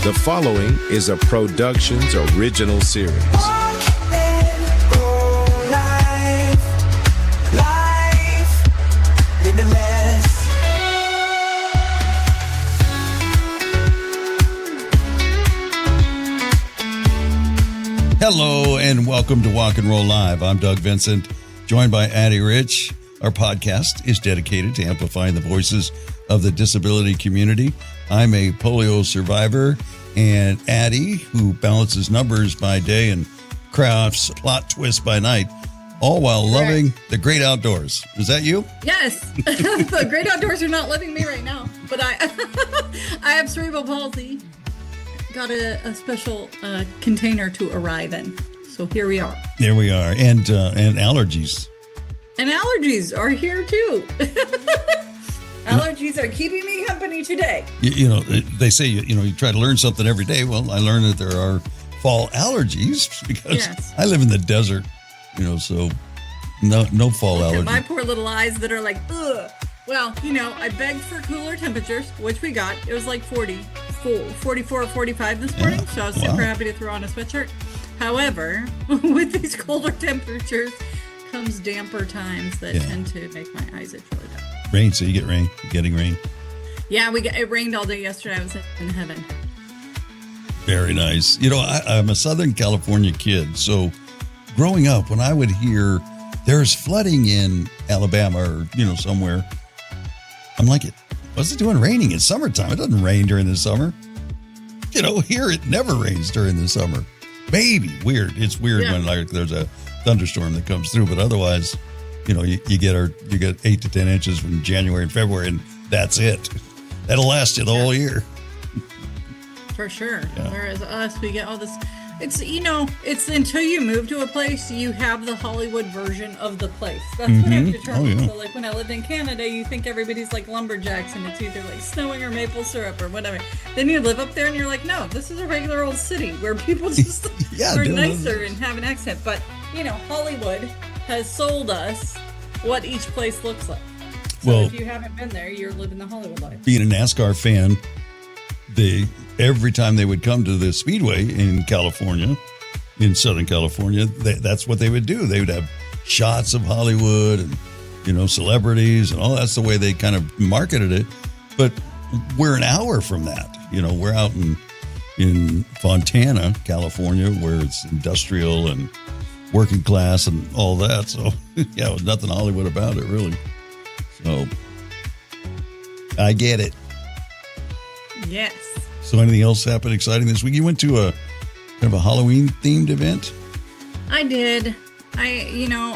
The following is a Productions original series. Hello and welcome to Walk and Roll Live. I'm Doug Vincent, joined by Addie Rich. Our podcast is dedicated to amplifying the voices of the disability community. I'm a polio survivor, and Addie, who balances numbers by day and crafts plot twists by night, all while loving the great outdoors. Is that you? Yes. The great outdoors are not loving me right now, but I have cerebral palsy. Got a special container to arrive in. So here we are. There we are. And allergies. And allergies are here too. Allergies are keeping me company today. You know, they say, you try to learn something every day. Well, I learned that there are fall allergies because I live in the desert, so no fall allergies. My poor little eyes that are like, ugh. Well, I begged for cooler temperatures, which we got. It was like 44, 45 this morning, so I was super happy to throw on a sweatshirt. However, with these colder temperatures comes damper times that tend to make my eyes itch really bad. Rain, so you get rain. You're getting rain. Yeah, it rained all day yesterday. I was in heaven. Very nice. I'm a Southern California kid, so growing up, when I would hear there's flooding in Alabama or, somewhere, I'm like, what's it doing raining? It's summertime. It doesn't rain during the summer. Here it never rains during the summer. Maybe. Weird. It's weird when there's a thunderstorm that comes through, but otherwise, you get 8 to 10 inches from January and February, and that's it. That'll last you the whole year. For sure. Yeah. Whereas us, we get all this. It's until you move to a place, you have the Hollywood version of the place. That's what I've determined. So like when I lived in Canada, you think everybody's like lumberjacks and it's either like snowing or maple syrup or whatever. Then you live up there and you're like, no, this is a regular old city where people just are nicer and have an accent. But, Hollywood has sold us what each place looks like. So if you haven't been there, you're living the Hollywood life. Being a NASCAR fan, every time they would come to the Speedway in California, in Southern California, that's what they would do. They would have shots of Hollywood and, celebrities and all. That's the way they kind of marketed it. But we're an hour from that. We're out in Fontana, California, where it's industrial and working class and all that. So, there's nothing Hollywood about it, really. So, I get it. Yes. So anything else happened exciting this week? You went to a kind of a Halloween themed event? I did. I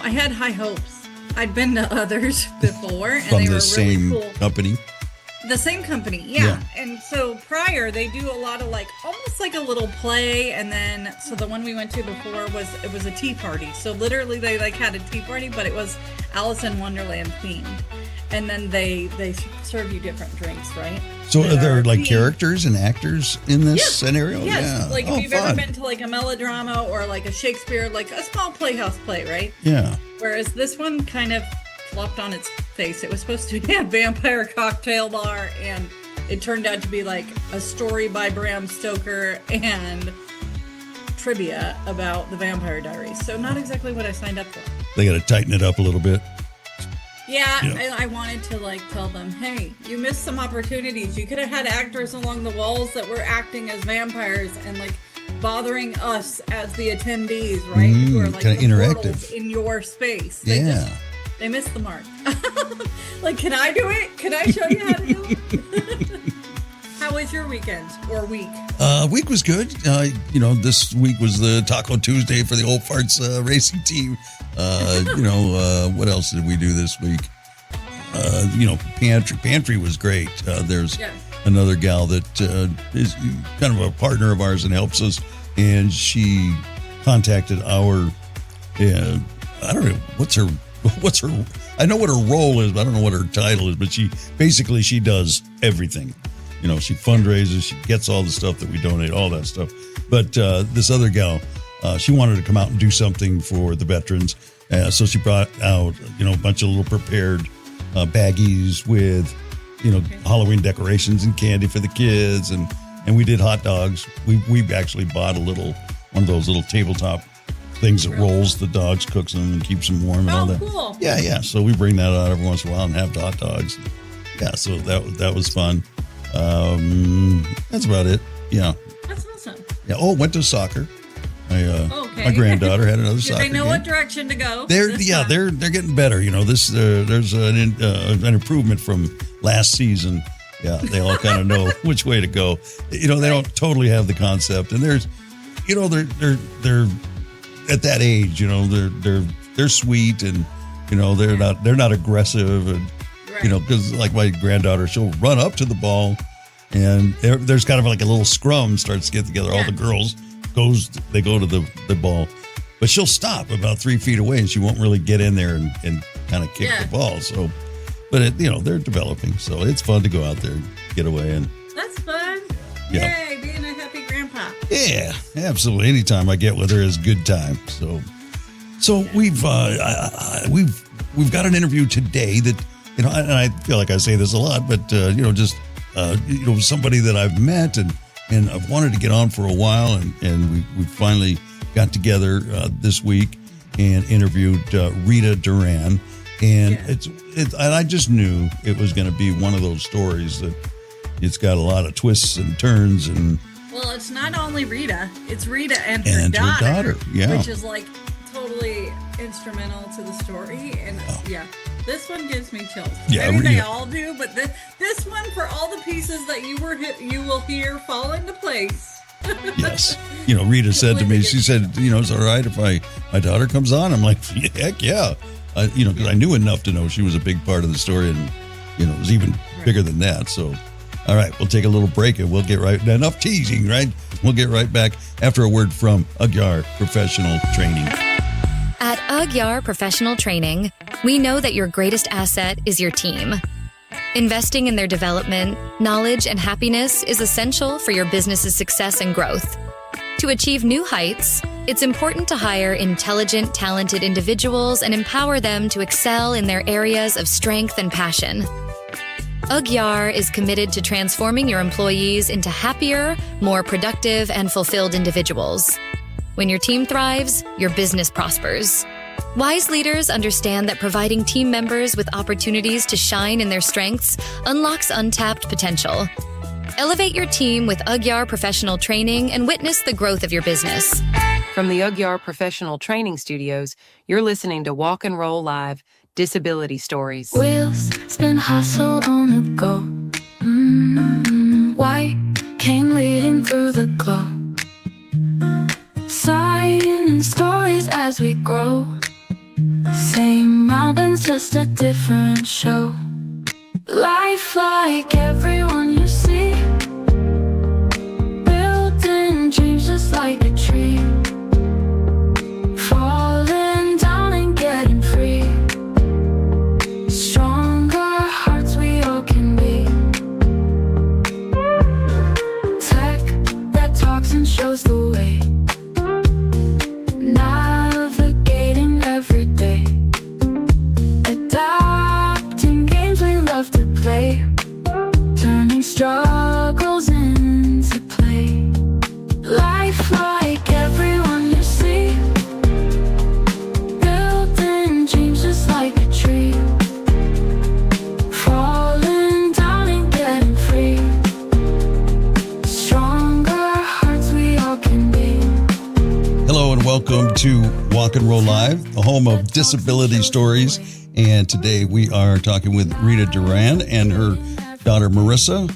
had high hopes. I'd been to others before and From they were the same really cool. company? The same company, yeah. And so prior they do a lot of almost like a little play, and then so the one we went to before was a tea party. So literally they had a tea party, but it was Alice in Wonderland themed. And then they serve you different drinks, right? So are there characters and actors in this scenario? Yes. Yeah. If you've ever been to a melodrama or a Shakespeare, a small playhouse play, right? Yeah. Whereas this one kind of flopped on its face. It was supposed to be a vampire cocktail bar, and it turned out to be a story by Bram Stoker and trivia about the Vampire Diaries. So not exactly what I signed up for. They got to tighten it up a little bit. Yeah. I wanted to tell them, hey, you missed some opportunities. You could have had actors along the walls that were acting as vampires and bothering us as the attendees, right? Who are kind of interactive in your space. They missed the mark. Can I do it? Can I show you how to do it? How was your weekend or week? Week was good. This week was the Taco Tuesday for the Old Farts racing team. What else did we do this week? Pantry was great. There's another gal that is kind of a partner of ours and helps us, and she contacted our. I don't know what's her. I know what her role is, but I don't know what her title is. But she does everything. She fundraises, she gets all the stuff that we donate, all that stuff. But this other gal, she wanted to come out and do something for the veterans. So she brought out, a bunch of little prepared baggies with, Halloween decorations and candy for the kids and and we did hot dogs. We actually bought one of those little tabletop things that rolls the dogs, cooks them, and keeps them warm and all that. Cool. Yeah. So we bring that out every once in a while and have hot dogs. Yeah, so that was fun. That's about it. Yeah. That's awesome. Yeah. Oh, went to soccer. Okay. My granddaughter had another soccer They know game. what direction to go. They're getting better. There's an improvement from last season. Yeah, they all kind of know which way to go. They don't totally have the concept, and they're at that age. They're sweet, and they're not aggressive, and because like my granddaughter, she'll run up to the ball, and there's kind of like a little scrum starts to get together. All the girls they go to the ball, but she'll stop about 3 feet away, and she won't really get in there and kind of kick the ball. So, but they're developing, so it's fun to go out there and get away. And that's fun. Yeah. Yay, being a happy grandpa. Yeah, absolutely. Anytime I get with her is good time. So we've got an interview today that and I feel like I say this a lot, but somebody that I've met and I've wanted to get on for a while, and we finally got together this week and interviewed Rita Duran, and and I just knew it was going to be one of those stories that it's got a lot of twists and turns. And well, it's not only Rita; it's Rita and her daughter, which is like totally instrumental to the story. And this one gives me chills. Yeah, Maybe they all do, but this one, for all the pieces that you will hear fall into place. Yes. Rita said to me, she said, it's all right if my daughter comes on. I'm like, heck yeah. Because I knew enough to know she was a big part of the story, and, it was even bigger than that. So, all right, we'll take a little break and we'll get enough teasing, right? We'll get right back after a word from Ugyar Professional Training. At Ugyar Professional Training, we know that your greatest asset is your team. Investing in their development, knowledge, and happiness is essential for your business's success and growth. To achieve new heights, it's important to hire intelligent, talented individuals and empower them to excel in their areas of strength and passion. Ugyar is committed to transforming your employees into happier, more productive, and fulfilled individuals. When your team thrives, your business prospers. Wise leaders understand that providing team members with opportunities to shine in their strengths unlocks untapped potential. Elevate your team with Ugyar Professional Training and witness the growth of your business. From the Ugyar Professional Training Studios, you're listening to Walk and Roll Live, Disability Stories. Wheels spin, hustle on the go. White cane leading through the glow. Signing stories as we grow. Same mountains, just a different show. Life like everyone you see. Building dreams just like a tree. Falling down and getting free. Stronger hearts we all can be. Tech that talks and shows the way. Navigating every day. Adapting games we love to play. Turning struggles into play. Life like everyone you see. Building dreams just like a tree. Falling down and getting free. Stronger hearts we all can be. Hello and welcome to Walk and Roll Live, the home of disability stories. And today we are talking with Rita Duran and her daughter Marissa.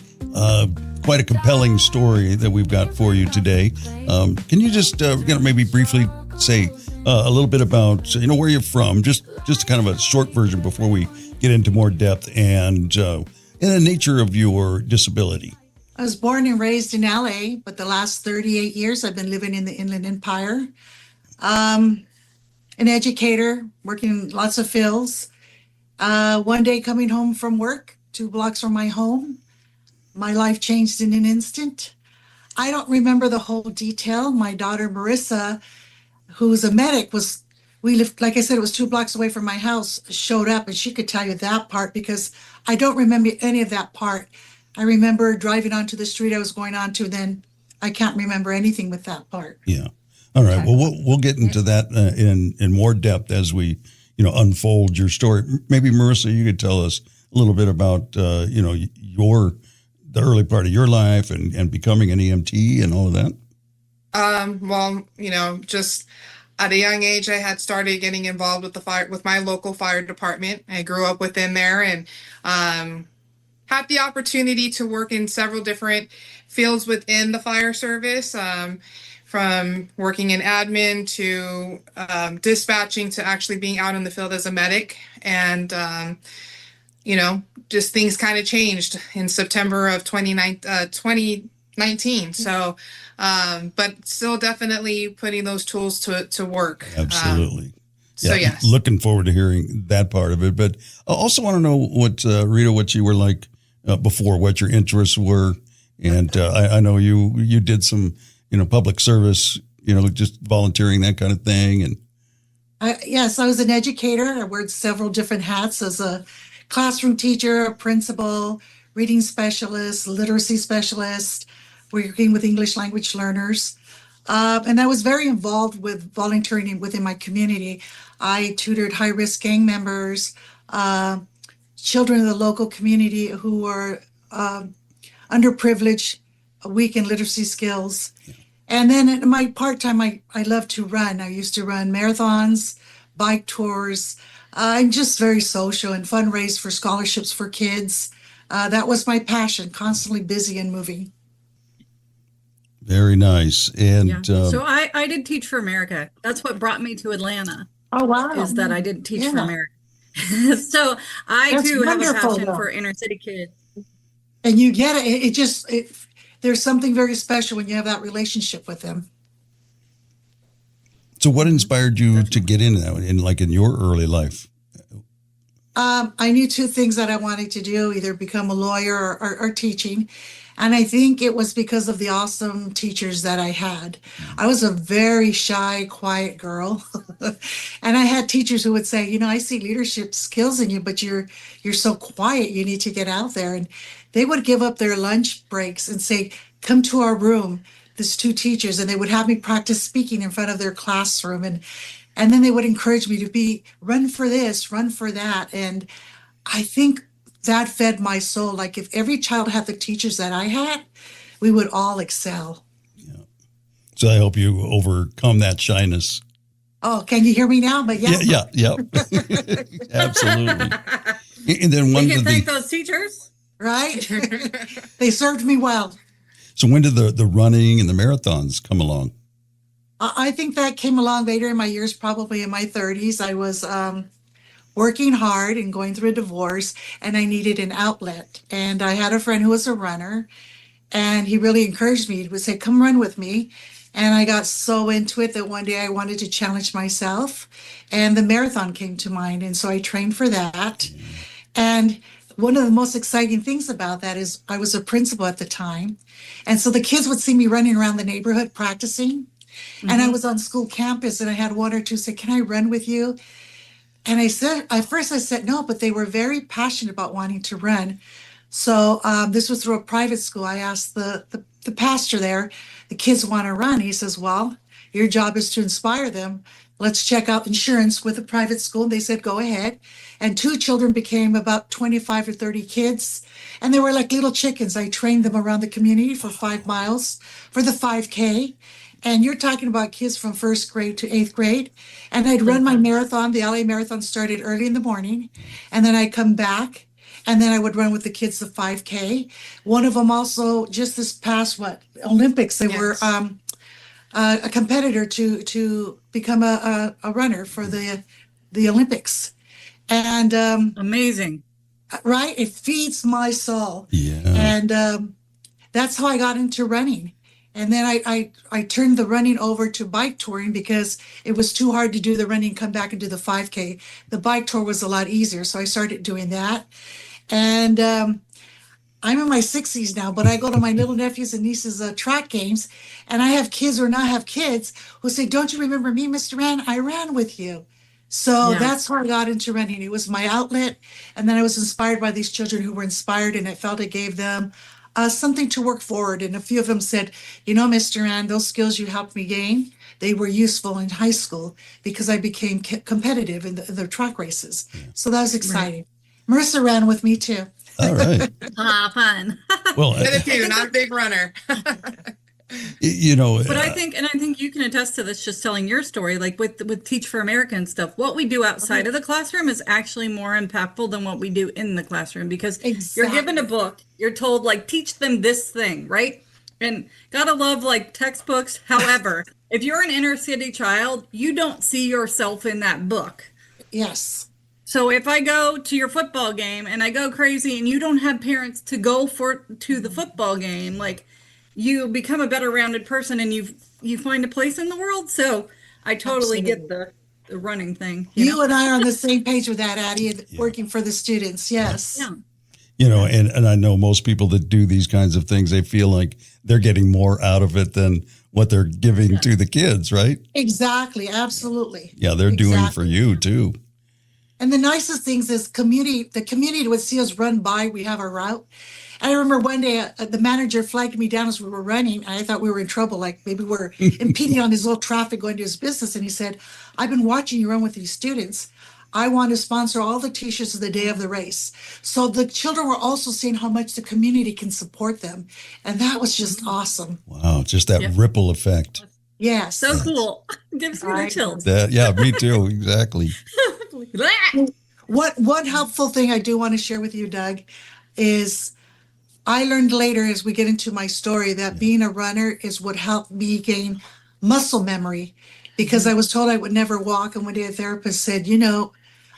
Quite a compelling story that we've got for you today. Can you just maybe briefly say a little bit about where you're from, just kind of a short version before we get into more depth and the nature of your disability? I was born and raised in LA, but the last 38 years I've been living in the Inland Empire. An educator, working lots of fields. One day coming home from work, 2 blocks from my home, my life changed in an instant. I don't remember the whole detail. My daughter Marissa, who's a medic, we lived, like I said, it was 2 blocks away from my house, showed up, and she could tell you that part because I don't remember any of that part. I remember driving onto the street I was going onto, then I can't remember anything with that part. Yeah. All right. Well, we'll get into that in more depth as we, unfold your story. Maybe Marissa, you could tell us a little bit about, the early part of your life and becoming an EMT and all of that. Well, just at a young age, I had started getting involved with my local fire department. I grew up within there and had the opportunity to work in several different fields within the fire service, from working in admin to dispatching to actually being out in the field as a medic. And, just things kind of changed in September of 2019. So, but still definitely putting those tools to work. Absolutely. So yes. Looking forward to hearing that part of it. But I also want to know what, Rita, what you were like before, what your interests were. And I know you did some, public service, just volunteering, that kind of thing. And yes, I was an educator. I wore several different hats as a classroom teacher, a principal, reading specialist, literacy specialist, working with English language learners. And I was very involved with volunteering within my community. I tutored high-risk gang members, children of the local community who were underprivileged, weak in literacy skills. And then in my part-time, I love to run. I used to run marathons, bike tours. I'm just very social and fundraise for scholarships for kids. That was my passion, constantly busy and moving. Very nice. And so I did Teach for America. That's what brought me to Atlanta. Oh, wow. Is that I did Teach for America. So I too have a passion for inner city kids. And you get it. There's something very special when you have that relationship with them. So what inspired you to get into that in your early life? I knew two things that I wanted to do, either become a lawyer or teaching. And I think it was because of the awesome teachers that I had. I was a very shy, quiet girl. And I had teachers who would say, I see leadership skills in you, but you're so quiet. You need to get out there. And they would give up their lunch breaks and say, come to our room, these two teachers. And they would have me practice speaking in front of their classroom. And then they would encourage me to run for this, run for that. And I think that fed my soul. Like if every child had the teachers that I had, we would all excel. Yeah. So I hope you overcome that shyness. Oh, can you hear me now? But yeah. Absolutely. And then we can thank those teachers. Right? They served me well. So when did the running and the marathons come along? I think that came along later in my years, probably in my 30s. I was working hard and going through a divorce, and I needed an outlet. And I had a friend who was a runner, and he really encouraged me. He would say, come run with me. And I got so into it that one day I wanted to challenge myself, and the marathon came to mind. And so I trained for that. And one of the most exciting things about that is I was a principal at the time. And so the kids would see me running around the neighborhood practicing. And I was on school campus, and I had one or two say, can I run with you? And I said, at first I said no, but they were very passionate about wanting to run. So this was through a private school. I asked the pastor there, the kids want to run. He says, well, your job is to inspire them. Let's check out insurance with a private school. They said, go ahead. And two children became about 25 or 30 kids. And they were like little chickens. I trained them around the community for 5 miles for the 5K. And you're talking about kids from first grade to 8th grade. And I'd run my marathon. The LA Marathon started early in the morning. And then I'd come back. And then I would run with the kids the 5K. One of them also, just this past, Olympics, they were a competitor to become a runner for the Olympics. And amazing. Right? It feeds my soul. Yeah. And that's how I got into running. And then I turned the running over to bike touring because it was too hard to do the running, come back and do the 5K. The bike tour was a lot easier, so I started doing that. And I'm in my 60s now, but I go to my little nephews and nieces' track games, and I have kids or not have kids who say, don't you remember me, Mr. Duran? I ran with you. So Yeah. that's how I got into running. It was my outlet. And then I was inspired by these children who were inspired, and I felt it gave them something to work forward. And a few of them said, you know, Mr. Duran, those skills you helped me gain, they were useful in high school because I became competitive in the track races. So that was exciting. Marissa ran with me too. All right. Fun. Well, Did a few, not a big runner. you know, But I think you can attest to this just telling your story, like with Teach for America and stuff. What we do outside of the classroom is actually more impactful than what we do in the classroom, because you're given a book, you're told like teach them this thing, right? And gotta love like textbooks. However, if you're an inner city child, you don't see yourself in that book. Yes. So if I go to your football game and I go crazy and you don't have parents to go to the football game, like you become a better rounded person and you find a place in the world. So I totally get the running thing. You and I are on the same page with that, Addie, working for the students. Yes. Yeah. you know, and I know most people that do these kinds of things, they feel like they're getting more out of it than what they're giving to the kids, right? Exactly. Absolutely. Yeah, they're doing for you too. And the nicest things is the community would see us run by. We have our route. I remember one day the manager flagged me down as we were running. And I thought we were in trouble, like maybe we're impeding on his little traffic going to his business. And he said, I've been watching you run with these students. I want to sponsor all the t-shirts of the day of the race. So the children were also seeing how much the community can support them. And that was just awesome. Wow, just that ripple effect. Yes. So cool. Gives me the chills. Yeah, me too. Exactly. One helpful thing I do want to share with you, Doug, is I learned later as we get into my story that being a runner is what helped me gain muscle memory, because I was told I would never walk. And one day a therapist said, you know,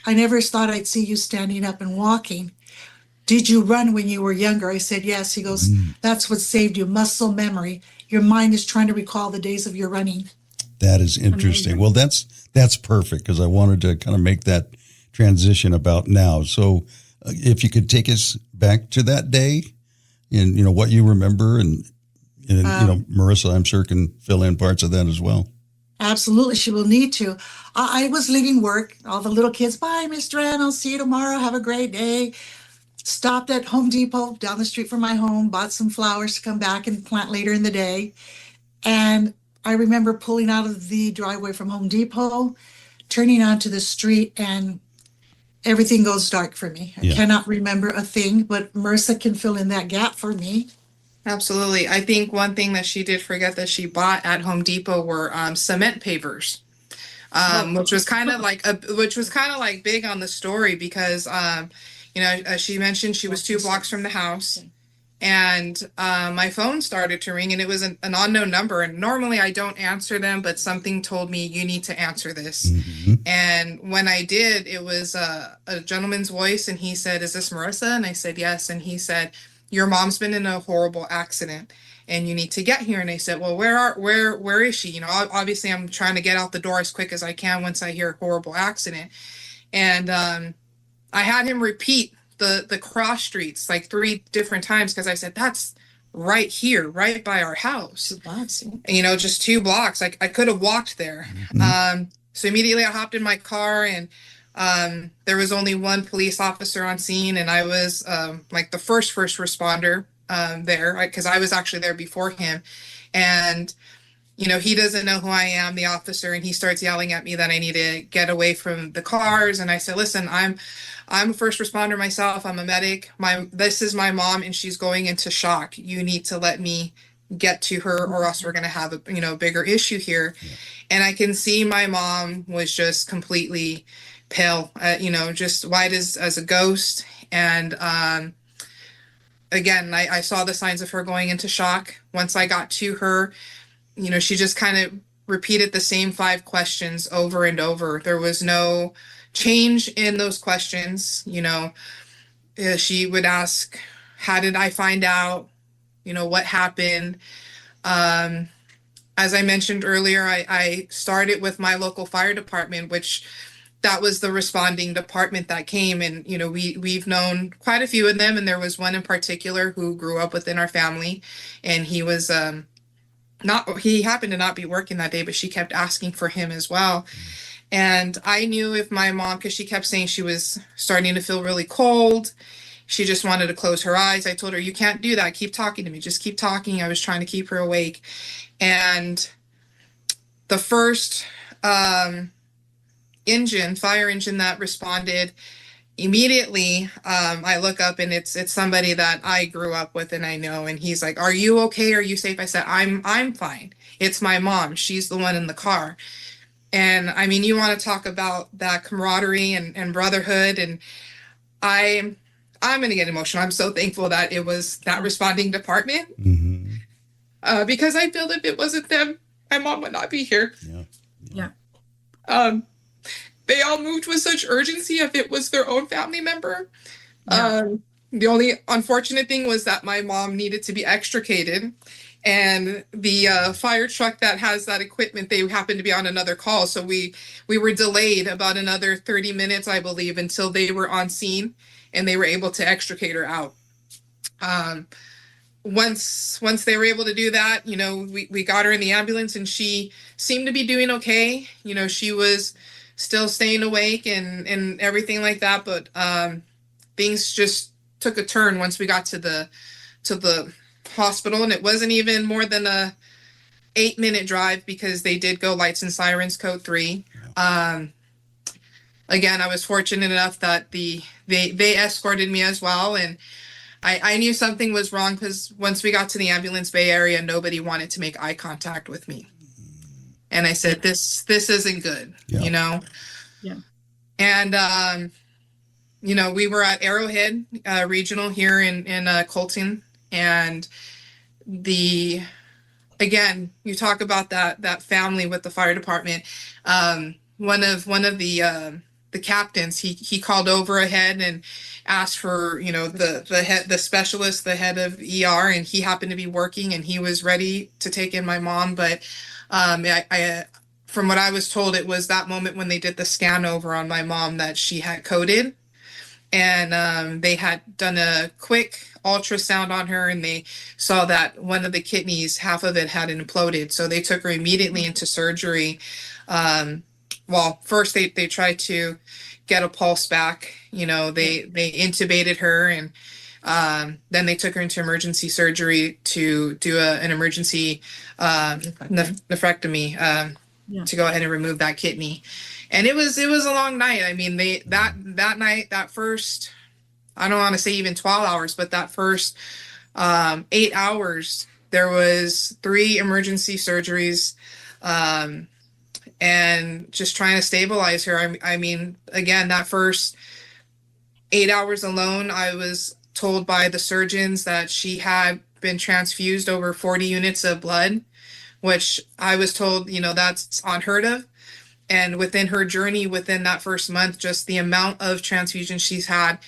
I never thought I'd see you standing up and walking. Did you run when you were younger? I said, yes. He goes, that's what saved you, muscle memory. Your mind is trying to recall the days of your running. That is interesting. Well, that's perfect, because I wanted to kind of make that transition about now. So if you could take us back to that day and, you know, what you remember, and you know, Marissa, I'm sure, can fill in parts of that as well. Absolutely. She will need to. I was leaving work. All the little kids, bye, Miss Duran. I'll see you tomorrow. Have a great day. Stopped at Home Depot down the street from my home, bought some flowers to come back and plant later in the day. And I remember pulling out of the driveway from Home Depot, turning onto the street, and everything goes dark for me. I cannot remember a thing, but Marissa can fill in that gap for me. Absolutely. I think one thing that she did forget that she bought at Home Depot were cement pavers, which was kind of like big on the story, because you know, as she mentioned, she was 2 blocks from the house, and my phone started to ring, and it was an unknown number. And normally I don't answer them, but something told me you need to answer this. And when I did, it was a gentleman's voice, and he said, "Is this Marissa?" And I said, "Yes." And he said, "Your mom's been in a horrible accident and you need to get here." And I said, "Well, where is she?" You know, obviously I'm trying to get out the door as quick as I can once I hear horrible accident. And I had him repeat the cross streets like 3 different times, because I said, "That's right here, right by our house." 2 blocks. You know, just 2 blocks. I could have walked there. So immediately I hopped in my car, and there was only 1 police officer on scene, and I was like the first responder there, because I was actually there before him. And you know, he doesn't know who I am, the officer, and he starts yelling at me that I need to get away from the cars. And I said, "Listen, I'm a first responder myself. I'm a medic. This is my mom, and she's going into shock. You need to let me get to her, or else we're going to have a bigger issue here." And I can see my mom was just completely pale, just white as a ghost. And again, I saw the signs of her going into shock. Once I got to her, you know, she just kind of repeated the same 5 questions over and over. There was no change in those questions. You know, she would ask, "How did I find out? You know, what happened?" As I mentioned earlier, I started with my local fire department, which that was the responding department that came. And, you know, we've known quite a few of them. And there was one in particular who grew up within our family, and he was, he happened to not be working that day, but she kept asking for him as well. And I knew if my mom, because she kept saying she was starting to feel really cold, she just wanted to close her eyes. I told her, you can't do that. Keep talking to me. Just keep talking. I was trying to keep her awake. And the first fire engine that responded, immediately, I look up and it's somebody that I grew up with and I know. And he's like, "Are you okay? Are you safe?" I said, I'm fine. It's my mom. She's the one in the car. And I mean, you want to talk about that camaraderie and brotherhood. And I'm going to get emotional. I'm so thankful that it was that responding department, because I feel if it wasn't them, my mom would not be here. Yeah. They all moved with such urgency if it was their own family member. The only unfortunate thing was that my mom needed to be extricated, and the fire truck that has that equipment, they happened to be on another call. So we were delayed about another 30 minutes, I believe, until they were on scene and they were able to extricate her out. Once they were able to do that, we got her in the ambulance and she seemed to be doing okay. She was still staying awake and everything like that. But things just took a turn once we got to the hospital, and it wasn't even more than a 8-minute drive because they did go lights and sirens code 3. Again, I was fortunate enough that they escorted me as well, and I knew something was wrong because once we got to the ambulance bay area, nobody wanted to make eye contact with me. And I said, this isn't good, Yeah. And, we were at Arrowhead Regional here in Colton. And again, you talk about that family with the fire department. One of the captains, he called over ahead and asked for, the specialist, the head of ER, and he happened to be working and he was ready to take in my mom. But I from what I was told, it was that moment when they did the scan over on my mom that she had coded, and they had done a quick ultrasound on her and they saw that one of the kidneys, half of it had imploded. So they took her immediately into surgery. Well, first they tried to get a pulse back. They intubated her, and then they took her into emergency surgery to do an emergency nephrectomy to go ahead and remove that kidney. And it was a long night. I mean, that night, that first, I don't want to say even 12 hours, but that first 8 hours, there was 3 emergency surgeries, and just trying to stabilize her. I mean, again, that first 8 hours alone, I was told by the surgeons that she had been transfused over 40 units of blood, which I was told, that's unheard of. And within her journey, within that first month, just the amount of transfusions she's had,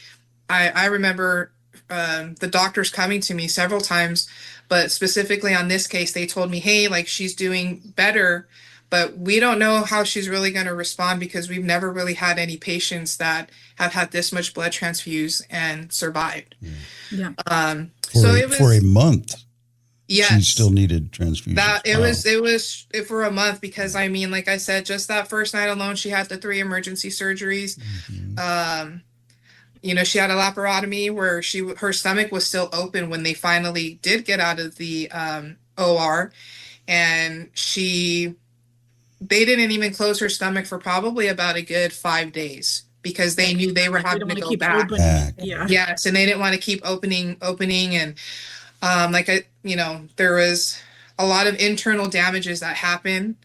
I remember the doctors coming to me several times, but specifically on this case, they told me, hey, like, she's doing better, but we don't know how she's really going to respond because we've never really had any patients that have had this much blood transfused and survived. Yeah. So it was for a month. Yes. She still needed transfusions. It was for a month because, I mean, like I said, just that first night alone, she had the 3 emergency surgeries. She had a laparotomy where her stomach was still open when they finally did get out of the OR, and they didn't even close her stomach for probably about a good 5 days because they knew they were having to go back. Yeah. Yes, and they didn't want to keep opening, and there was a lot of internal damages that happened.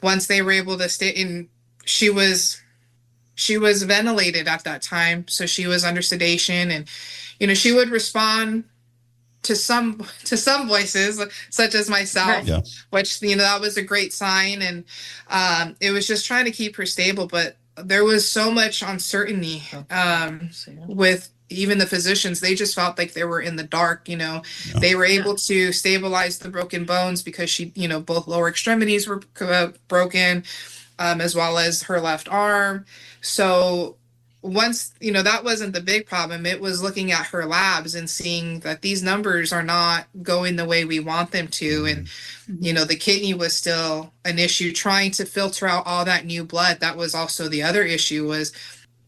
Once they were able to stay in, she was ventilated at that time, so she was under sedation, and she would respond to some voices such as myself, which that was a great sign, and it was just trying to keep her stable. But there was so much uncertainty with even the physicians. They just felt like they were in the dark. They were able to stabilize the broken bones because she, both lower extremities were broken, as well as her left arm. So once, that wasn't the big problem. It was looking at her labs and seeing that these numbers are not going the way we want them to. And, the kidney was still an issue. Trying to filter out all that new blood, that was also the other issue, was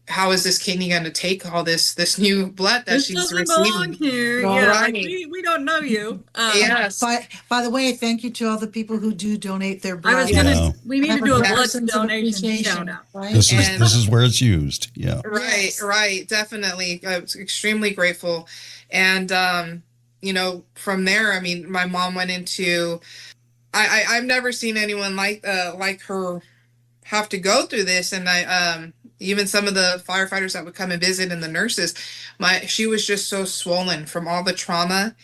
how is this kidney going to take all this new blood that This she's doesn't receiving? belong here. All Yeah, right. we don't know you. Yes. By the way, thank you to all the people who do donate their blood. I was Yeah. we need to do a blood Persons of donation appreciation, shout out. right? This And- is where it's used. Yeah. Right, Yes. right, definitely. I was extremely grateful. And from there, I mean, my mom went into I've never seen anyone like her have to go through this. And I even some of the firefighters that would come and visit and the nurses, she was just so swollen from all the trauma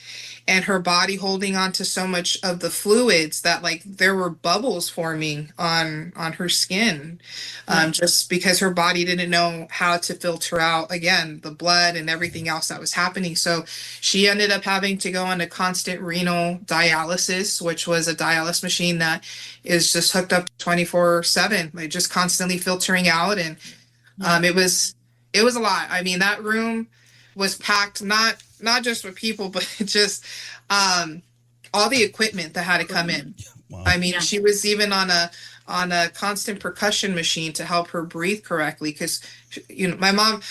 and her body holding on to so much of the fluids that like there were bubbles forming on her skin, just because her body didn't know how to filter out, again, the blood and everything else that was happening. So she ended up having to go on a constant renal dialysis, which was a dialysis machine that is just hooked up 24/7, like just constantly filtering out. And it was a lot. I mean, that room was packed, not just with people, but just all the equipment that had to come in. Wow. I mean, she was even on a constant percussion machine to help her breathe correctly, because my mom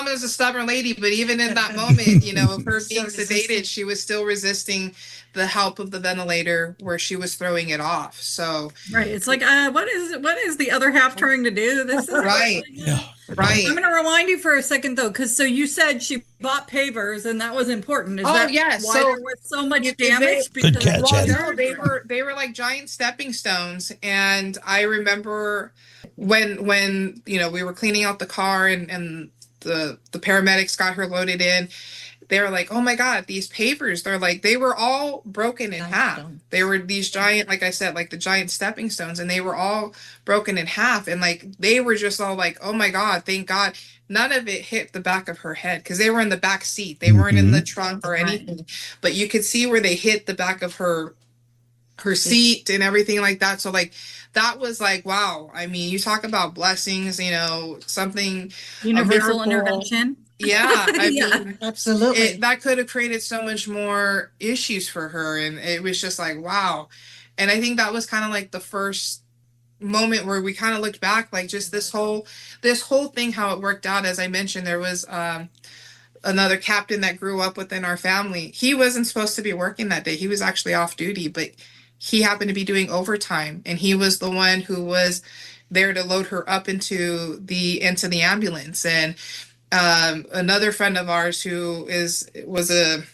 is a stubborn lady, but even in that moment, of her being sedated, she was still resisting the help of the ventilator where she was throwing it off. So Right. It's like, what is the other half trying to do? This is right. Yeah. Right. I'm going to rewind you for a second though, because so you said she bought pavers, and that was important. Is that yes. why So there was so much they- damage? Good catch, Addie. No, they were like giant stepping stones. And I remember when we were cleaning out the car and the paramedics got her loaded in, they were like, oh my God, these pavers, they were all broken in half. They were these giant, like I said, like the giant stepping stones, and they were all broken in half. And like, they were just all like, oh my God, thank God. None of it hit the back of her head, because they were in the back seat. They weren't in the trunk or anything, but you could see where they hit the back of her seat and everything like that. So like, that was like, wow. I mean, you talk about blessings, something, Universal a miracle. intervention. Yeah, I mean, Absolutely. that could have created so much more issues for her, and it was just like, wow. And I think that was kind of like the first moment where we kind of looked back, like just this whole thing, how it worked out. As I mentioned, there was another captain that grew up within our family. He wasn't supposed to be working that day. He was actually off duty, but he happened to be doing overtime, and he was the one who was there to load her up into the ambulance. And another friend of ours who was a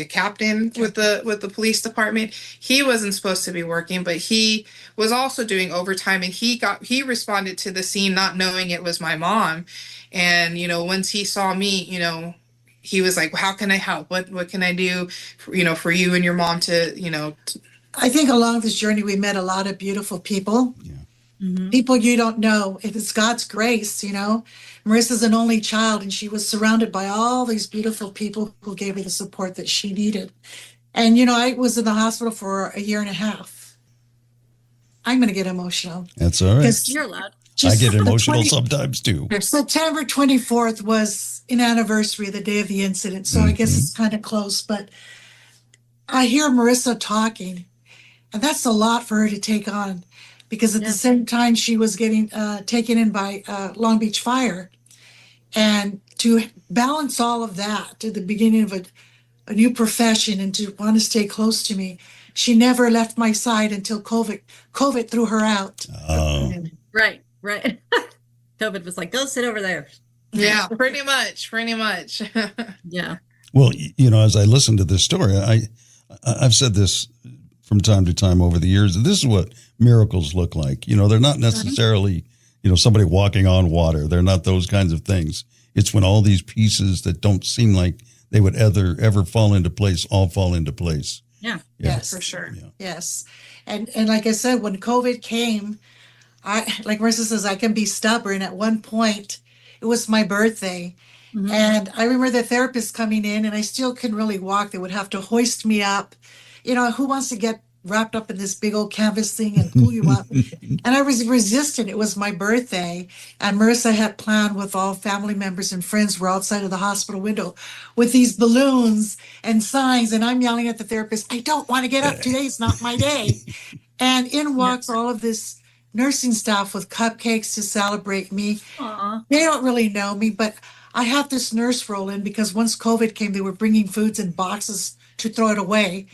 captain with the police department. He wasn't supposed to be working, but he was also doing overtime, and he responded to the scene not knowing it was my mom. And once he saw me, he was like, how can I help? What can I do for you and your mom to I think along this journey, we met a lot of beautiful people. Yeah. Mm-hmm. People you don't know. It is God's grace, Marissa's an only child, and she was surrounded by all these beautiful people who gave her the support that she needed. And, I was in the hospital for a year and a half. I'm going to get emotional. That's all right. 'Cause You're allowed. I get emotional 20 sometimes too. September 24th was an anniversary, the day of the incident. So I guess it's kind of close, but I hear Marissa talking, and that's a lot for her to take on, because at the same time she was getting taken in by Long Beach Fire. And to balance all of that to the beginning of a new profession, and to want to stay close to me, she never left my side until COVID threw her out. Oh, Right. COVID was like, go sit over there. yeah, pretty much. Yeah. well, as I listen to this story, I've said this from time to time over the years. This is what miracles look like. They're not necessarily, somebody walking on water. They're not those kinds of things. It's when all these pieces that don't seem like they would ever fall into place, all fall into place. Yeah. Yes, For sure. Yeah. yes. And like I said, when COVID came, like Marissa says, I can be stubborn. At one point, it was my birthday. Mhm. And I remember the therapist coming in, and I still couldn't really walk. They would have to hoist me up. Who wants to get wrapped up in this big old canvas thing and pull you up. And I was resistant. It was my birthday. And Marissa had planned with all family members and friends were outside of the hospital window with these balloons and signs. And I'm yelling at the therapist, I don't want to get up. Today's not my day. And in walks all of this nursing staff with cupcakes to celebrate me. Aw. They don't really know me, but I have this nurse roll in because once COVID came, they were bringing foods in boxes to throw it away.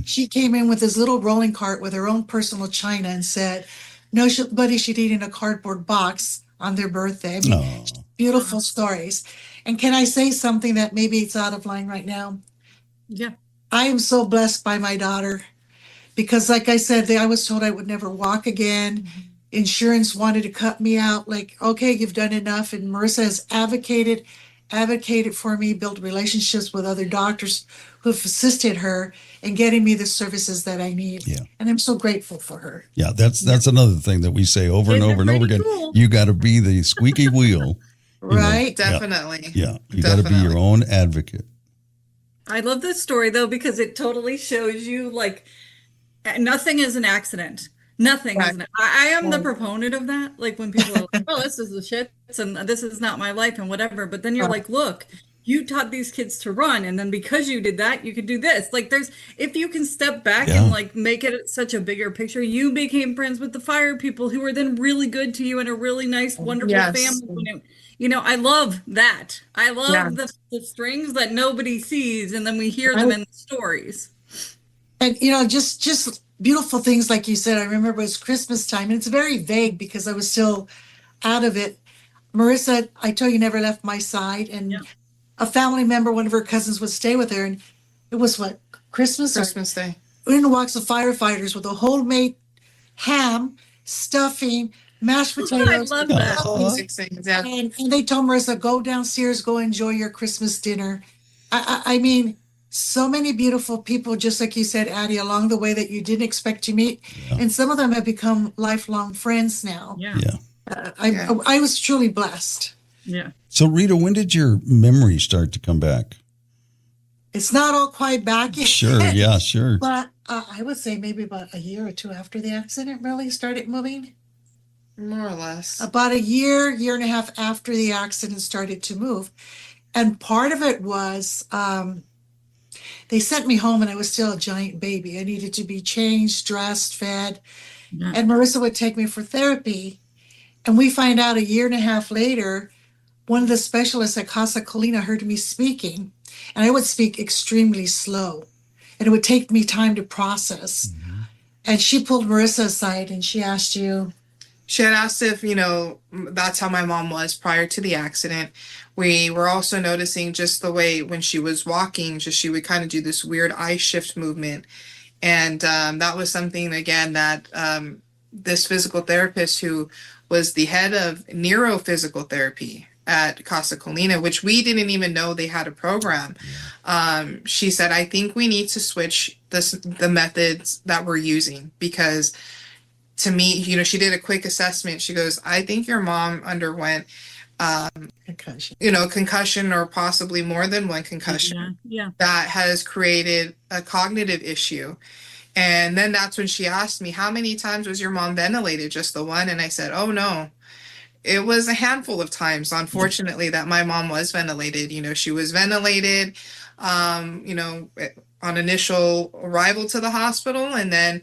She came in with this little rolling cart with her own personal china and said, nobody should eat in a cardboard box on their birthday. I mean, beautiful stories. And can I say something that maybe it's out of line right now? Yeah. I am so blessed by my daughter because, like I said, I was told I would never walk again. Insurance wanted to cut me out. Like, okay, you've done enough. And Marissa has advocated for me, built relationships with other doctors who have assisted her in getting me the services that I need. Yeah. And I'm so grateful for her. Yeah, that's another thing that we say over and Kids are over and over pretty again. cool. You got to be the squeaky wheel. Right? Definitely. Yeah, you got to be your own advocate. I love this story though because it totally shows you like nothing is an accident. Nothing Right. is an I am the proponent of that. Like when people are like, oh, this is the shit and this is not my life and whatever. But then you're like, look, you taught these kids to run. And then because you did that, you could do this. Like if you can step back Yeah. and like make it such a bigger picture, you became friends with the fire people who were then really good to you and a really nice, wonderful Yes. family. You know, I love that. I love Yes. the strings that nobody sees, and then we hear them in the stories. And, just beautiful things like you said. I remember it was Christmas time, and it's very vague because I was still out of it. Marissa, I told you, never left my side. And a family member, one of her cousins, would stay with her. And it was what, Christmas? Christmas Day. In walks the firefighters with a homemade ham, stuffing, mashed I potatoes. love that. Basic things, yeah. And they told Marissa, go downstairs, go enjoy your Christmas dinner. I mean, so many beautiful people, just like you said, Addie, along the way that you didn't expect to meet. And some of them have become lifelong friends now. Yeah. Yeah. I was truly blessed. Yeah. So, Rita, when did your memory start to come back? It's not all quite back yet. Sure. Yeah, sure. But I would say maybe about a year or two after the accident really started moving. More or less. About a year and a half after the accident started to move. And part of it was they sent me home and I was still a giant baby. I needed to be changed, dressed, fed. Yeah. And Marissa would take me for therapy. And we find out a year and a half later, one of the specialists at Casa Colina heard me speaking. And I would speak extremely slow. And it would take me time to process. And she pulled Marissa aside and she asked you, She had asked if, that's how my mom was prior to the accident. We were also noticing just the way when she was walking, just she would kind of do this weird eye shift movement. And that was something, again, that this physical therapist who was the head of neurophysical therapy at Casa Colina, which we didn't even know they had a program. She said, I think we need to switch the methods that we're using because to me, she did a quick assessment. She goes, I think your mom underwent, concussion or possibly more than one concussion. Yeah. That has created a cognitive issue. And then that's when she asked me, how many times was your mom ventilated? Just the one? And I said, oh, no. It was a handful of times, unfortunately, that my mom was ventilated. She was ventilated, on initial arrival to the hospital. And then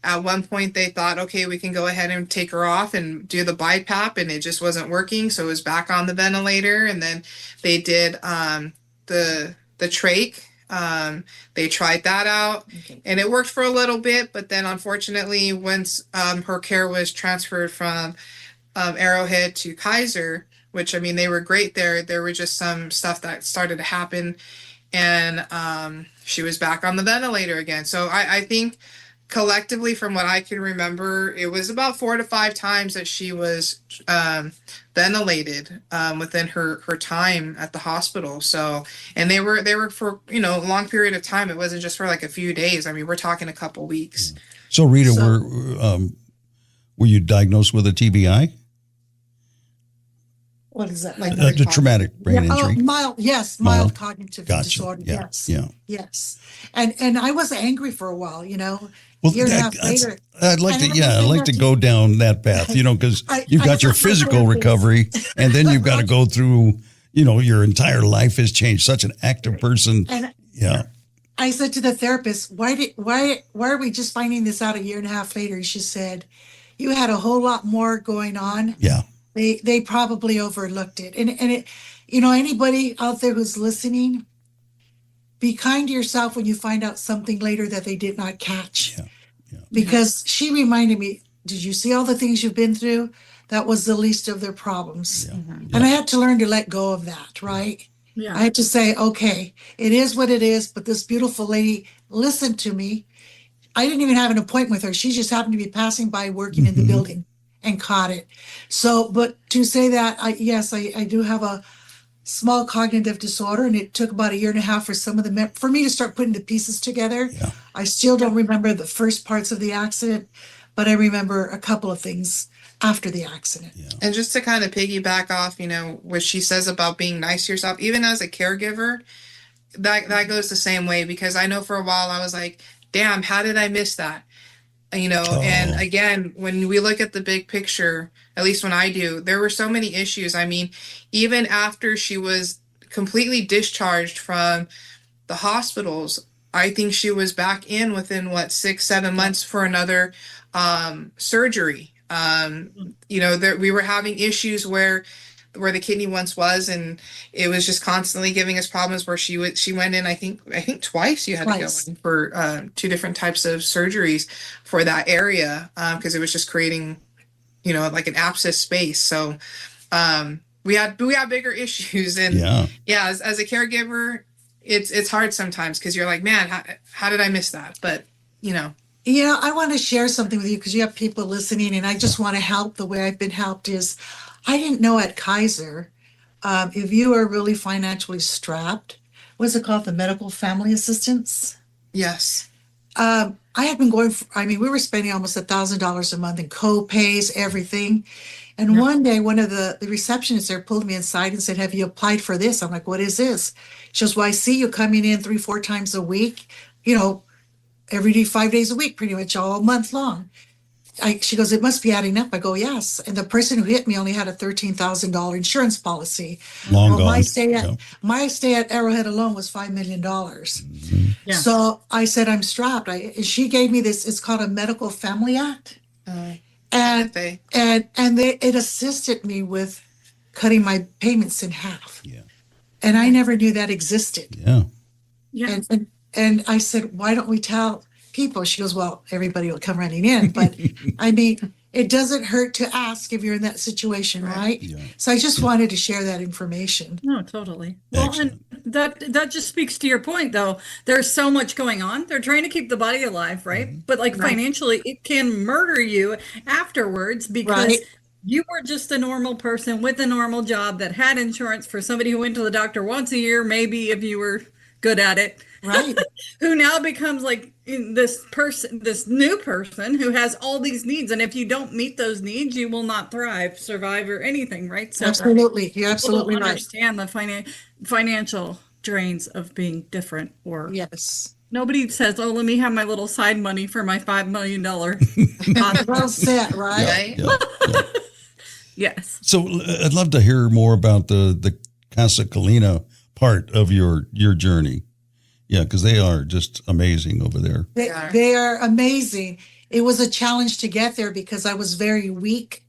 at one point they thought, okay, we can go ahead and take her off and do the BiPAP, and it just wasn't working. So it was back on the ventilator. And then they did the trach. They tried that out and it worked for a little bit. But then unfortunately, once her care was transferred from Arrowhead to Kaiser, which, they were great there were just some stuff that started to happen, and she was back on the ventilator again. So I think collectively, from what I can remember, it was about 4 to 5 times that she was ventilated within her time at the hospital. So, and they were for a long period of time. It wasn't just for like a few days. We're talking a couple weeks. So, Rita, were you diagnosed with a TBI? What is that? Like The traumatic brain Yeah, injury. mild cognitive Gotcha. disorder. Yeah, Yes. yeah. Yes. And I was angry for a while, Well, year and a half later. I'd like And to, I'd like to go down that path, because you've I got your took my physical therapist. recovery, and then you've got to go through, your entire life has changed. Such an active person. And Yeah. I said to the therapist, why are we just finding this out a year and a half later? She said, you had a whole lot more going on. Yeah. They probably overlooked it. And it, anybody out there who's listening, be kind to yourself when you find out something later that they did not catch. Yeah. Yeah. Because she reminded me, did you see all the things you've been through? That was the least of their problems. Yeah. And I had to learn to let go of that, right? Yeah. I had to say, okay, it is what it is, but this beautiful lady listened to me. I didn't even have an appointment with her. She just happened to be passing by working in the building and caught it. So, but to say that, I do have a small cognitive disorder, and it took about a year and a half for for me to start putting the pieces together. Yeah. I still don't remember the first parts of the accident, but I remember a couple of things after the accident. Yeah. And just to kind of piggyback off, what she says about being nice to yourself, even as a caregiver, that goes the same way, because I know for a while I was like, damn, how did I miss that? And again, when we look at the big picture, at least when I do, there were so many issues. I mean, even after she was completely discharged from the hospitals, I think she was back in within 6-7 months for another surgery. We were having issues where the kidney once was, and it was just constantly giving us problems, where she went in, I think twice. You had to go in for 2 different types of surgeries for that area, because it was just creating like an abscess space. So we had bigger issues, and as a caregiver, it's hard sometimes, because you're like, man, how did I miss that? But I want to share something with you, because you have people listening, and I just want to help. The way I've been helped is, I didn't know at Kaiser, if you are really financially strapped, what's it called? The medical family assistance? Yes. I had been we were spending almost $1,000 a month in co-pays, everything. And one day, one of the receptionists there pulled me inside and said, have you applied for this? I'm like, what is this? She goes, well, I see you coming in 3-4 times a week, every day, 5 days a week, pretty much all month long. She goes, it must be adding up. I go, yes. And the person who hit me only had a $13,000 insurance policy. Long gone. My stay at Arrowhead alone was $5 million. Yeah. So I said, I'm strapped. She gave me this. It's called a Medical Family Act. It assisted me with cutting my payments in half. Yeah. And I never knew that existed. Yeah. Yeah. And I said, why don't we tell people? She goes, well, everybody will come running in. But it doesn't hurt to ask if you're in that situation, right? Yeah. So I just wanted to share that information. No, totally. Well, Excellent. and that just speaks to your point, though. There's so much going on. They're trying to keep the body alive, right? But financially, it can murder you afterwards, because you were just a normal person with a normal job that had insurance for somebody who went to the doctor once a year, maybe if you were good at it. Right. Who now becomes like this new person who has all these needs. And if you don't meet those needs, you will not thrive, survive, or anything, right? So Absolutely. You're absolutely right. Understand the financial drains of being different. Or Yes. nobody says, oh, let me have my little side money for my $5 million. Well said, right? Yeah. Yes. So I'd love to hear more about the Casa Colina part of your journey. Yeah, because they are just amazing over there. They are amazing. It was a challenge to get there, because I was very weak,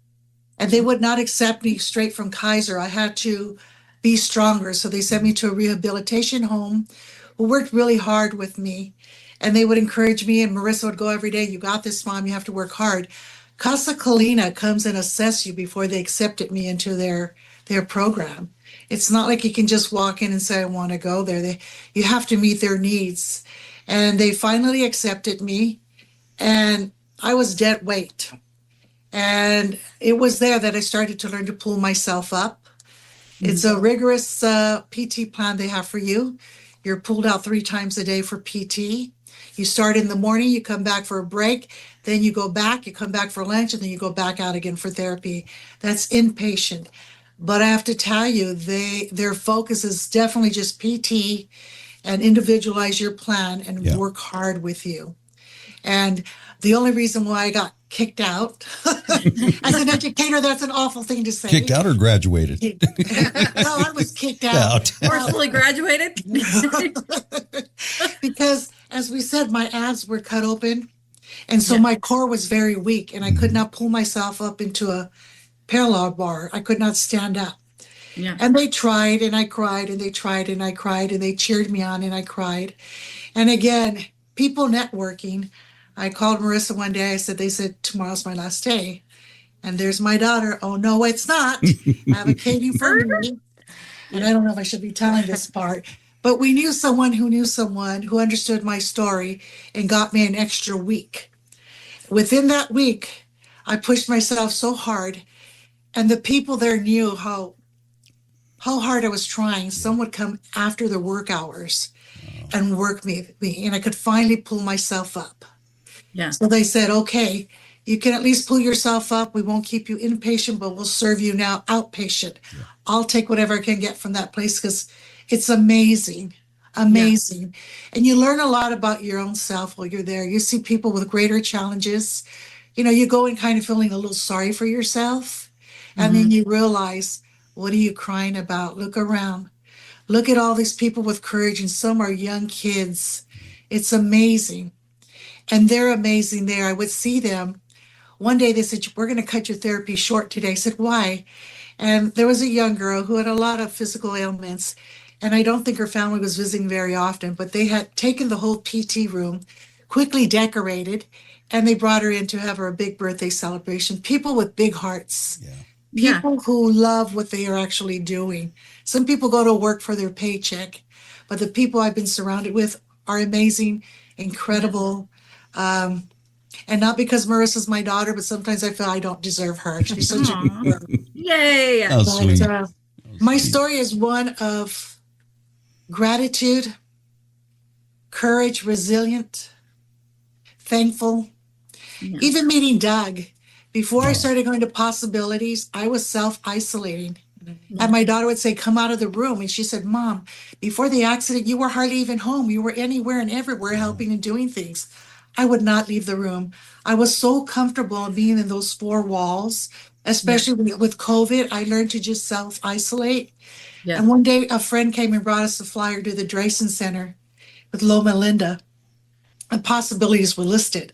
and they would not accept me straight from Kaiser. I had to be stronger. So they sent me to a rehabilitation home who worked really hard with me, and they would encourage me, and Marissa would go every day, you got this, Mom, you have to work hard. Casa Colina comes and assess you before they accepted me into their program. It's not like you can just walk in and say, I want to go there. You have to meet their needs. And they finally accepted me, and I was dead weight. And it was there that I started to learn to pull myself up. It's a rigorous PT plan they have for you. You're pulled out 3 times a day for PT. You start in the morning, you come back for a break, then you go back, you come back for lunch, and then you go back out again for therapy. That's inpatient. But I have to tell you, their focus is definitely just PT and individualize your plan and work hard with you. And the only reason why I got kicked out as an educator, that's an awful thing to say. Kicked out or graduated? No, I was kicked out. Forcefully graduated? Because, as we said, my abs were cut open. And so my core was very weak, and I could not pull myself up into a parallel bar. I could not stand up. Yeah. And they tried, and I cried, and they tried, and I cried, and they cheered me on, and I cried. And again, people networking. I called Marissa one day. They said, tomorrow's my last day. And there's my daughter. Oh, no, it's not. Advocating for me. And I don't know if I should be telling this part. But we knew someone who understood my story and got me an extra week. Within that week, I pushed myself so hard. And the people there knew how hard I was trying. Some would come after their work hours and work me. And I could finally pull myself up. Yeah. So they said, okay, you can at least pull yourself up. We won't keep you inpatient, but we'll serve you now outpatient. Yeah. I'll take whatever I can get from that place because it's amazing. Yeah. And you learn a lot about your own self while you're there. You see people with greater challenges. You go in kind of feeling a little sorry for yourself. And then you realize, what are you crying about? Look around. Look at all these people with courage, and some are young kids. It's amazing. And they're amazing there. I would see them. One day they said, we're going to cut your therapy short today. I said, why? And there was a young girl who had a lot of physical ailments. And I don't think her family was visiting very often, but they had taken the whole PT room, quickly decorated, and they brought her in to have her a big birthday celebration. People with big hearts. Yeah. People who love what they are actually doing. Some people go to work for their paycheck, but the people I've been surrounded with are amazing, incredible. And not because Marissa's my daughter, but sometimes I feel I don't deserve her. She's such a good girl. Yay! But, my story is one of gratitude, courage, resilient, thankful. Yeah. Even meeting Doug. Before I started going to PossAbilities, I was self-isolating. And my daughter would say, come out of the room. And she said, Mom, before the accident, you were hardly even home. You were anywhere and everywhere helping and doing things. I would not leave the room. I was so comfortable being in those four walls, especially with COVID. I learned to just self-isolate. Yeah. And one day a friend came and brought us a flyer to the Drayson Center with Loma Linda, and PossAbilities were listed.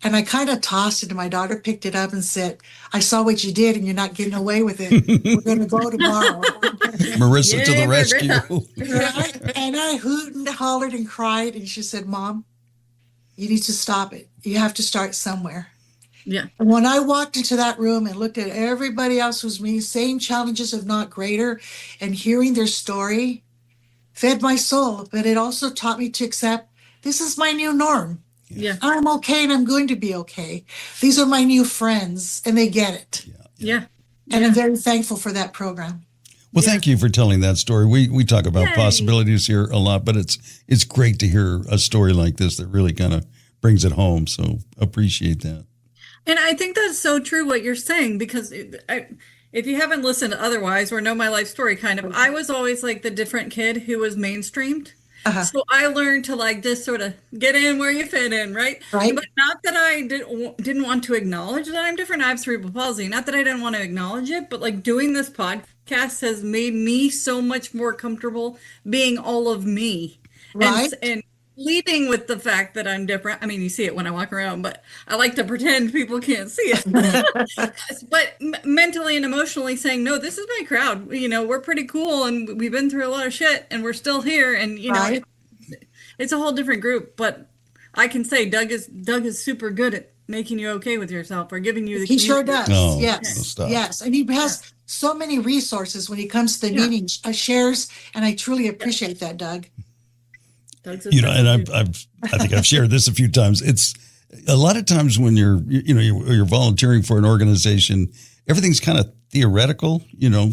And I kind of tossed it, and my daughter picked it up and said, I saw what you did, and you're not getting away with it. We're going to go tomorrow. Marissa to the rescue. And I hooted and hollered and cried, and she said, Mom, you need to stop it. You have to start somewhere. Yeah. And when I walked into that room and looked at everybody else who's me, same challenges, if not greater, and hearing their story fed my soul. But it also taught me to accept this is my new norm. Yeah. I'm okay and I'm going to be okay. These are my new friends and they get it. Yeah. And I'm very thankful for that program. Well, thank you for telling that story. We talk about PossAbilities here a lot, but it's great to hear a story like this that really kind of brings it home. So appreciate that. And I think that's so true what you're saying, because if you haven't listened otherwise or know my life story, kind of, I was always like the different kid who was mainstreamed. So I learned to like just sort of get in where you fit in, right? But not that I didn't want to acknowledge that I'm different. I have cerebral palsy. Not that I didn't want to acknowledge it, but like doing this podcast has made me so much more comfortable being all of me. And leading with the fact that I'm different. I mean, you see it when I walk around, but I like to pretend people can't see it. But mentally and emotionally saying, no, this is my crowd. You know, we're pretty cool and we've been through a lot of shit and we're still here. And, you know, it's a whole different group. But I can say Doug is super good at making you okay with yourself or giving you the He sure does. Oh, yes. And he has so many resources when he comes to the meetings, shares. And I truly appreciate that, Doug. You know, and I think I've shared this a few times. It's a lot of times when you're volunteering for an organization, everything's kind of theoretical, you know,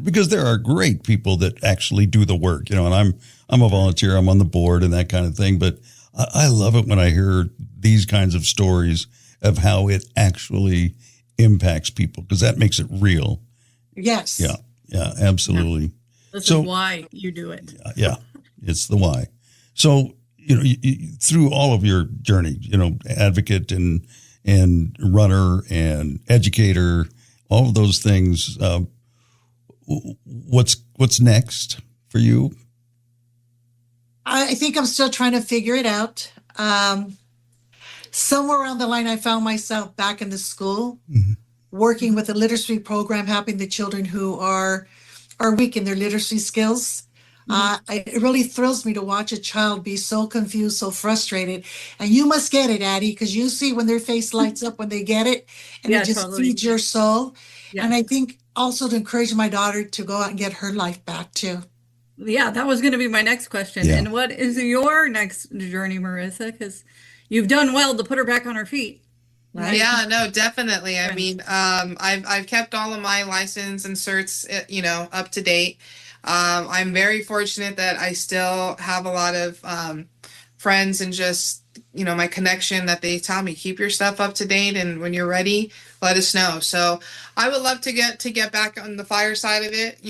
because there are great people that actually do the work, you know, and I'm a volunteer, I'm on the board and that kind of thing. But I love it when I hear these kinds of stories of how it actually impacts people, because that makes it real. Yes. Yeah, absolutely. This is why you do it. Yeah, it's the why. So, through all of your journey, advocate and runner and educator, all of those things, what's next for you? I think I'm still trying to figure it out. Somewhere along the line, I found myself back in the school, working with a literacy program, helping the children who are weak in their literacy skills. It really thrills me to watch a child be so confused, so frustrated. And you must get it, Addie, because you see when their face lights up when they get it, and it just feeds your soul. Yeah. And I think also to encourage my daughter to go out and get her life back too. Yeah, that was going to be my next question. Yeah. And what is your next journey, Marissa? Because you've done well to put her back on her feet. Right? Yeah, no, definitely. I mean, I've kept all of my license and certs, up to date. I'm very fortunate that I still have a lot of friends and just, my connection that they tell me, keep your stuff up to date, and when you're ready, let us know. So I would love to get back on the fire side of it,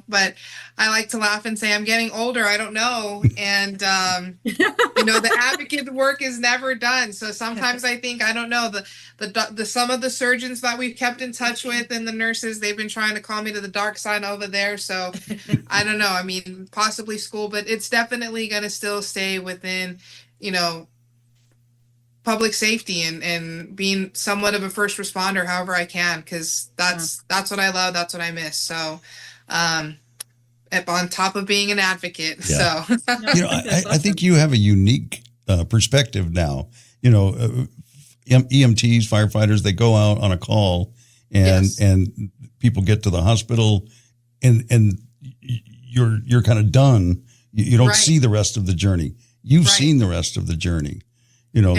but I like to laugh and say I'm getting older. I don't know. And, the advocate work is never done. So sometimes I think, I don't know, the some of the surgeons that we've kept in touch with and the nurses, they've been trying to call me to the dark side over there. So I don't know. I mean, possibly school, but it's definitely going to still stay within, public safety and being somewhat of a first responder, however I can, because that's what I love. That's what I miss. So, on top of being an advocate. Yeah. So, I think you have a unique perspective now. EMTs, firefighters, they go out on a call and people get to the hospital and you're kind of done. You don't see the rest of the journey. You've seen the rest of the journey.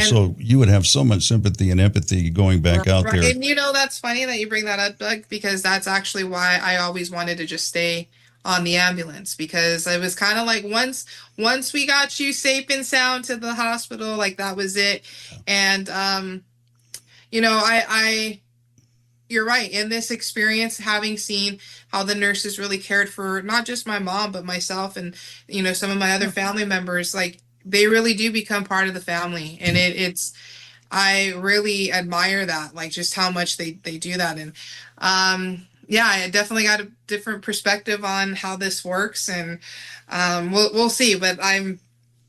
So you would have so much sympathy and empathy going back out there. And that's funny that you bring that up, Doug, because that's actually why I always wanted to just stay on the ambulance, because I was kind of like, once we got you safe and sound to the hospital, like that was it. And, you're right. In this experience, having seen how the nurses really cared for not just my mom, but myself and, some of my other family members, like, they really do become part of the family. And I really admire that, like just how much they do that. And I definitely got a different perspective on how this works, and we'll see, but I'm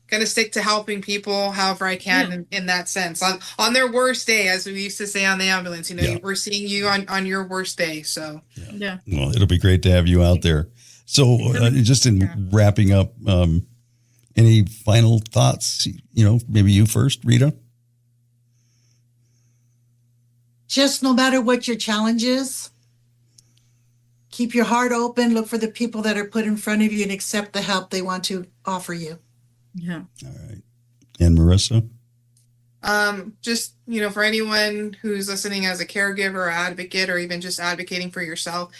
going to stick to helping people however I can in that sense. On their worst day, as we used to say on the ambulance, we're seeing you on your worst day. So, yeah. Well, it'll be great to have you out there. So just in wrapping up, any final thoughts? Maybe you first, Rita? Just no matter what your challenge is, keep your heart open, look for the people that are put in front of you, and accept the help they want to offer you. Yeah. All right. And Marissa? Just, for anyone who's listening as a caregiver or advocate, or even just advocating for yourself,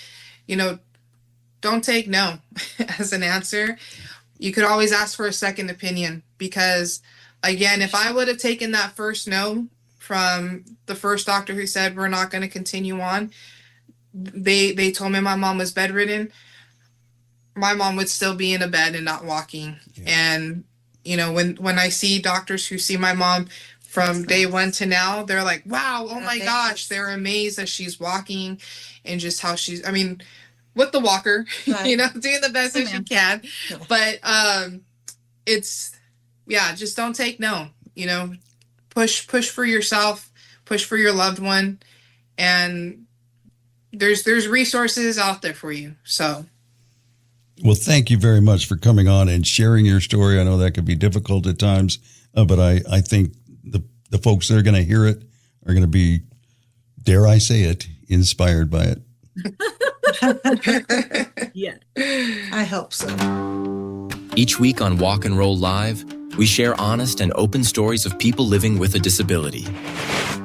don't take no as an answer. You could always ask for a second opinion, because again, if I would have taken that first no from the first doctor who said, we're not going to continue on, they told me my mom was bedridden, my mom would still be in a bed and not walking. Yeah. And, when I see doctors who see my mom from day one to now, they're like, wow, oh my gosh, they're amazed that she's walking and just how she's, with the walker, doing the best that she can. But just don't take no. Push for yourself, push for your loved one, and there's resources out there for you. So, well, thank you very much for coming on and sharing your story. I know that could be difficult at times, but I think the folks that are going to hear it are going to be, dare I say it, inspired by it. Yeah, I hope so. Each week on Walk and Roll Live, we share honest and open stories of people living with a disability.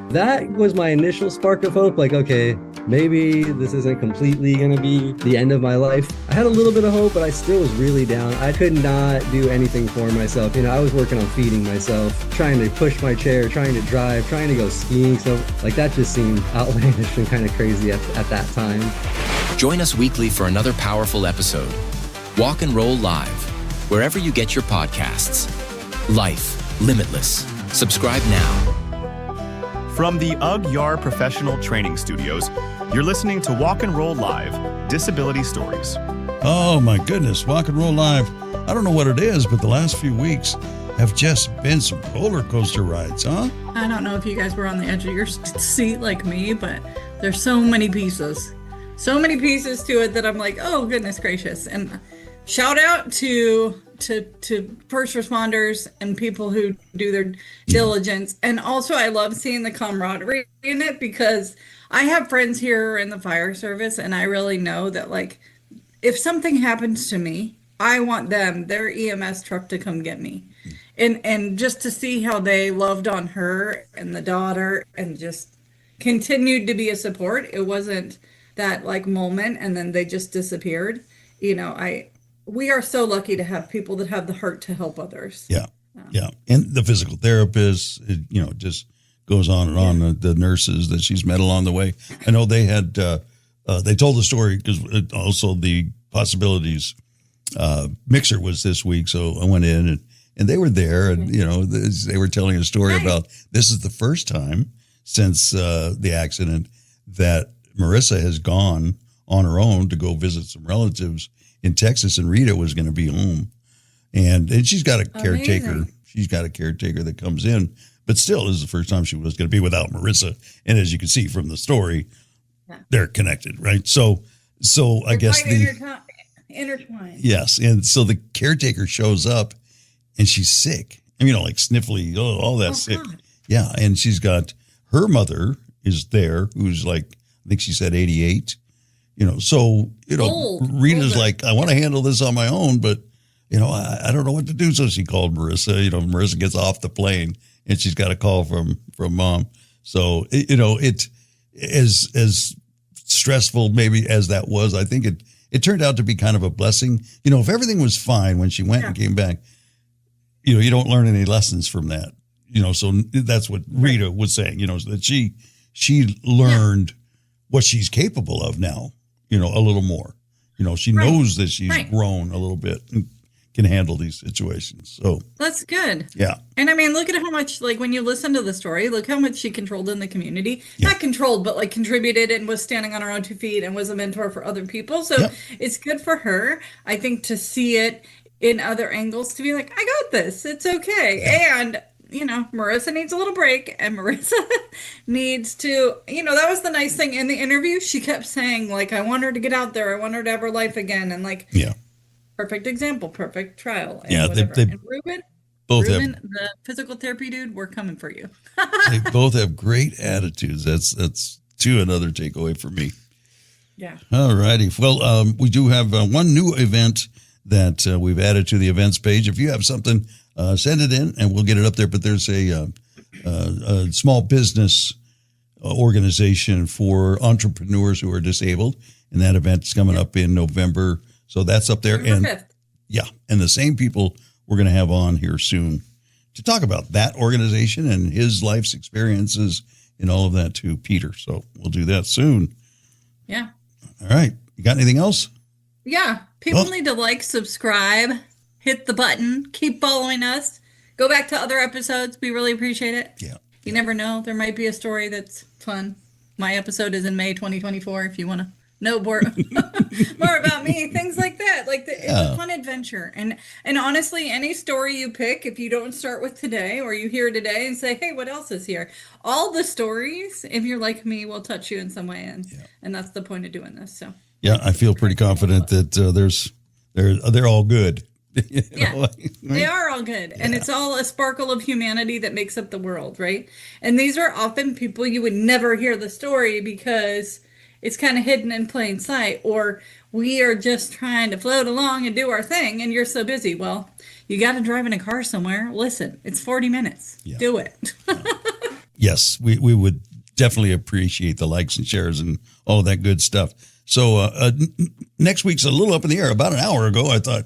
That was my initial spark of hope. Like, okay, maybe this isn't completely going to be the end of my life. I had a little bit of hope, but I still was really down. I could not do anything for myself. I was working on feeding myself, trying to push my chair, trying to drive, trying to go skiing. So like that just seemed outlandish and kind of crazy at that time. Join us weekly for another powerful episode. Walk and Roll Live, wherever you get your podcasts. Life, limitless. Subscribe now. From the UGG Professional Training Studios, you're listening to Walk and Roll Live, Disability Stories. Oh my goodness, Walk and Roll Live. I don't know what it is, but the last few weeks have just been some roller coaster rides, huh? I don't know if you guys were on the edge of your seat like me, but there's so many pieces. So many pieces to it that I'm like, oh, goodness gracious. And shout out to first responders and people who do their diligence. And also, I love seeing the camaraderie in it because I have friends here in the fire service, and I really know that, like, if something happens to me, I want their EMS truck to come get me. And just to see how they loved on her and the daughter and just continued to be a support. It wasn't that like moment and then they just disappeared. You know, we are so lucky to have people that have the heart to help others. Yeah. Yeah. And the physical therapist, it just goes on and on. The nurses that she's met along the way. I know they had, they told the story because also the PossAbilities mixer was this week. So I went in and they were there and, they were telling a story about this is the first time since the accident that Marissa has gone on her own to go visit some relatives in Texas, and Rita was going to be home. And she's got a caretaker. Amazing. She's got a caretaker that comes in, but still, this is the first time she was going to be without Marissa. And as you can see from the story, they're connected, right? So I guess intertwined. Yes, and so the caretaker shows up, and she's sick. I mean, like sniffly, all that sick. God. Yeah, and she's got her mother is there, who's like, I think she said 88. So Rita's like, I want to handle this on my own, but I don't know what to do. So she called Marissa. Marissa gets off the plane, and she's got a call from mom. So it as stressful maybe as that was, I think it turned out to be kind of a blessing. If everything was fine when she went and came back, you don't learn any lessons from that. So that's what Rita was saying. That she learned what she's capable of now. A little more. She knows that she's grown a little bit and can handle these situations. So that's good. Yeah. And I mean, look at how much, like, when you listen to the story, look how much she controlled in the community. Yeah. Not controlled, but like contributed and was standing on her own 2 feet and was a mentor for other people. So it's good for her, I think, to see it in other angles, to be like, I got this. It's okay. Yeah. And Marissa needs a little break, and Marissa needs to, that was the nice thing in the interview. She kept saying, like, I want her to get out there. I want her to have her life again. And like, perfect example, perfect trial. And and Ruben, the physical therapy dude, we're coming for you. They both have great attitudes. That's another takeaway for me. Yeah. All righty. Well, we do have one new event that we've added to the events page. If you have something, send it in and we'll get it up there. But there's a small business organization for entrepreneurs who are disabled, and that event is coming up in November. So that's up there. November 5th. Yeah, and the same people we're going to have on here soon to talk about that organization and his life's experiences and all of that too, Peter. So we'll do that soon. Yeah. All right. You got anything else? Yeah. People need to like, subscribe, hit the button, keep following us. Go back to other episodes. We really appreciate it. Yeah. You never know. There might be a story that's fun. My episode is in May 2024 if you want to know more, more about me, things like that. Like it's a fun adventure. And honestly, any story you pick, if you don't start with today or you hear today and say, hey, what else is here? All the stories, if you're like me, will touch you in some way. And that's the point of doing this. So yeah, I feel pretty confident that they're all good. They are all good. And it's all a sparkle of humanity that makes up the world, right? And these are often people you would never hear the story because it's kind of hidden in plain sight, or we are just trying to float along and do our thing and you're so busy. Well, you got to drive in a car somewhere. Listen, it's 40 minutes. Do it. Yes, we would definitely appreciate the likes and shares and all of that good stuff. So next week's a little up in the air. About an hour ago, I thought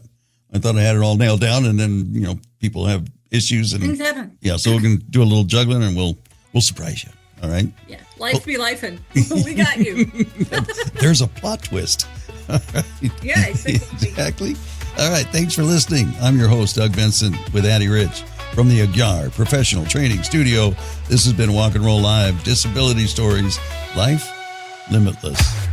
I had it all nailed down, and then people have issues and things happen. Yeah, so we're gonna do a little juggling, and we'll surprise you. All right. Yeah. Life be lifing. We got you. There's a plot twist. Yeah, exactly. All right. Thanks for listening. I'm your host, Doug Vincent, with Addie Rich from the Adyar Professional Training Studio. This has been Walk and Roll Live, Disability Stories, Life Limitless.